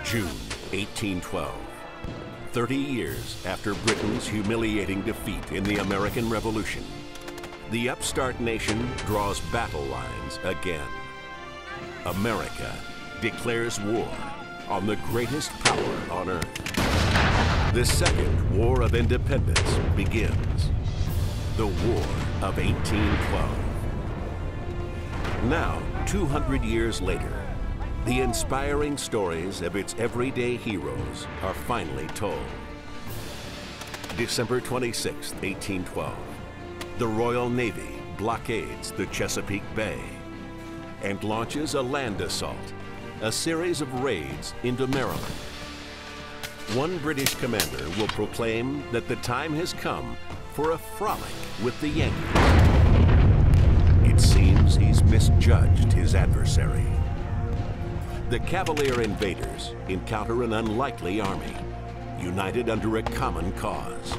June 1812. 30 years after Britain's humiliating defeat in the American Revolution, the upstart nation draws battle lines again. America declares war on the greatest power on earth. The Second War of Independence begins. The War of 1812. Now, 200 years later, the inspiring stories of its everyday heroes are finally told. December 26, 1812, the Royal Navy blockades the Chesapeake Bay and launches a land assault, a series of raids into Maryland. One British commander will proclaim that the time has come for a frolic with the Yankees. It seems he's misjudged his adversary. The Cavalier invaders encounter an unlikely army, united under a common cause,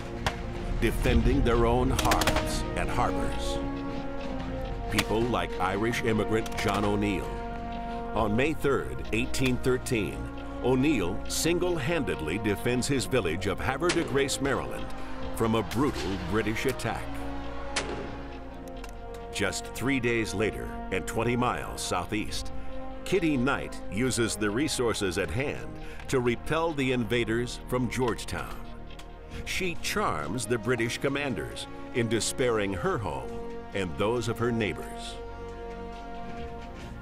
defending their own hearths and harbors. People like Irish immigrant John O'Neill. On May 3rd, 1813, O'Neill single-handedly defends his village of Havre de Grace, Maryland, from a brutal British attack. Just 3 days later, and 20 miles southeast, Kitty Knight uses the resources at hand to repel the invaders from Georgetown. She charms the British commanders into sparing her home and those of her neighbors.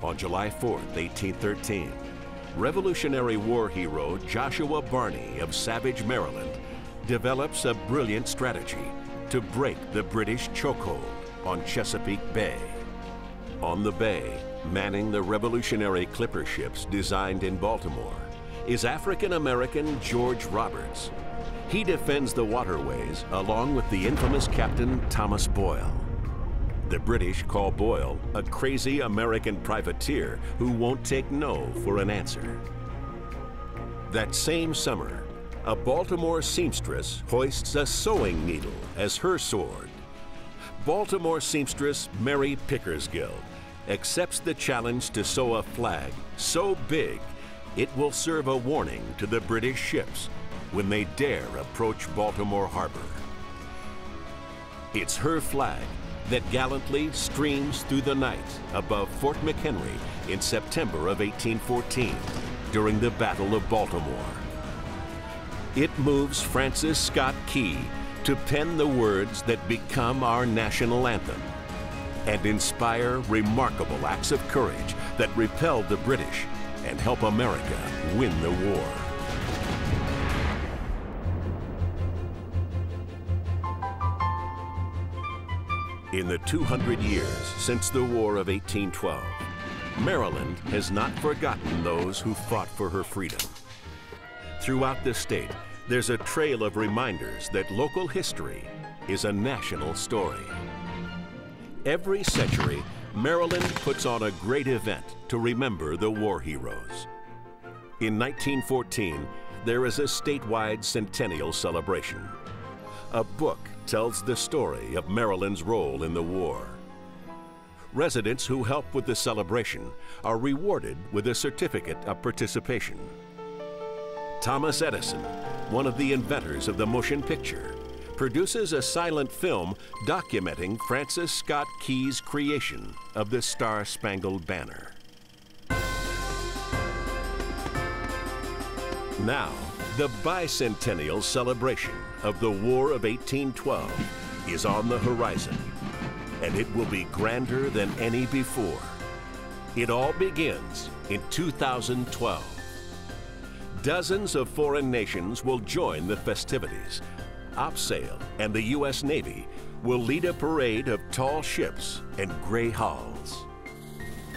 On July 4th, 1813, Revolutionary War hero Joshua Barney of Savage, Maryland, develops a brilliant strategy to break the British chokehold on Chesapeake Bay. On the bay, manning the revolutionary clipper ships designed in Baltimore, is African-American George Roberts. He defends the waterways along with the infamous Captain Thomas Boyle. The British call Boyle a crazy American privateer who won't take no for an answer. That same summer, a Baltimore seamstress hoists a sewing needle as her sword. Baltimore seamstress Mary Pickersgill accepts the challenge to sew a flag so big it will serve a warning to the British ships when they dare approach Baltimore Harbor. It's her flag that gallantly streams through the night above Fort McHenry in September of 1814 during the Battle of Baltimore. It moves Francis Scott Key to pen the words that become our national anthem and inspire remarkable acts of courage that repel the British and help America win the war. In the 200 years since the War of 1812, Maryland has not forgotten those who fought for her freedom. Throughout the state, there's a trail of reminders that local history is a national story. Every century, Maryland puts on a great event to remember the war heroes. In 1914, there is a statewide centennial celebration. A book tells the story of Maryland's role in the war. Residents who help with the celebration are rewarded with a certificate of participation. Thomas Edison, one of the inventors of the motion picture, produces a silent film documenting Francis Scott Key's creation of the Star-Spangled Banner. Now, the bicentennial celebration of the War of 1812 is on the horizon, and it will be grander than any before. It all begins in 2012. Dozens of foreign nations will join the festivities. OpSail and the U.S. Navy will lead a parade of tall ships and gray hulls.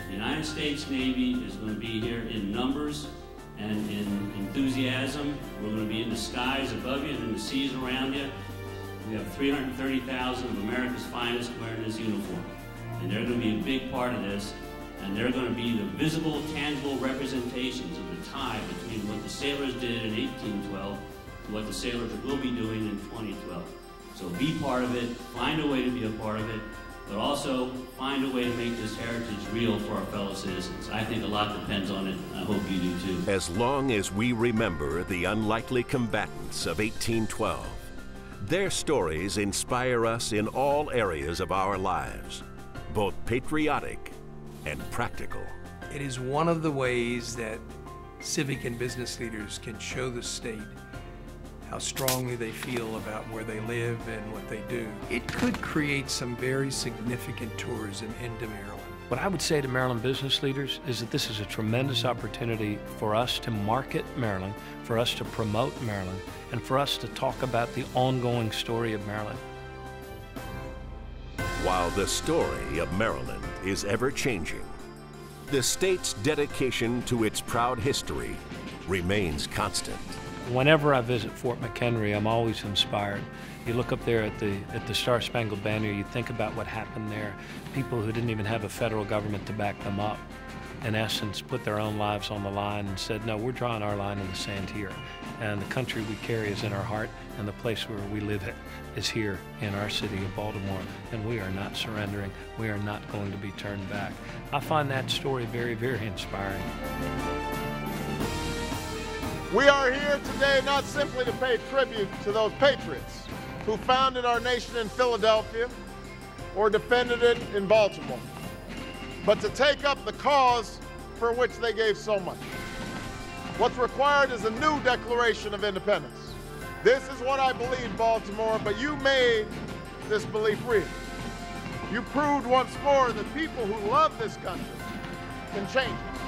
The United States Navy is going to be here in numbers and in enthusiasm. We're going to be in the skies above you and in the seas around you. We have 330,000 of America's finest wearing this uniform. And they're going to be a big part of this. And they're going to be the visible, tangible representations of the tie between what the sailors did in 1812 and what the sailors will be doing in 2012. So be part of it, find a way to be a part of it, but also find a way to make this heritage real for our fellow citizens. I think a lot depends on it, and I hope you do too. As long as we remember the unlikely combatants of 1812, their stories inspire us in all areas of our lives, both patriotic and practical. It is one of the ways that civic and business leaders can show the state how strongly they feel about where they live and what they do. It could create some very significant tourism into Maryland. What I would say to Maryland business leaders is that this is a tremendous opportunity for us to market Maryland, for us to promote Maryland, and for us to talk about the ongoing story of Maryland. While the story of Maryland is ever changing, the state's dedication to its proud history remains constant. Whenever I visit Fort McHenry, I'm always inspired. You look up there at the Star-Spangled Banner, you think about what happened there. People who didn't even have a federal government to back them up, in essence, put their own lives on the line and said, no, we're drawing our line in the sand here. And the country we carry is in our heart, and the place where we live is here in our city of Baltimore. And we are not surrendering. We are not going to be turned back. I find that story very, very inspiring. We are here today not simply to pay tribute to those patriots who founded our nation in Philadelphia or defended it in Baltimore, but to take up the cause for which they gave so much. What's required is a new Declaration of Independence. This is what I believe, Baltimore, but you made this belief real. You proved once more that people who love this country can change it.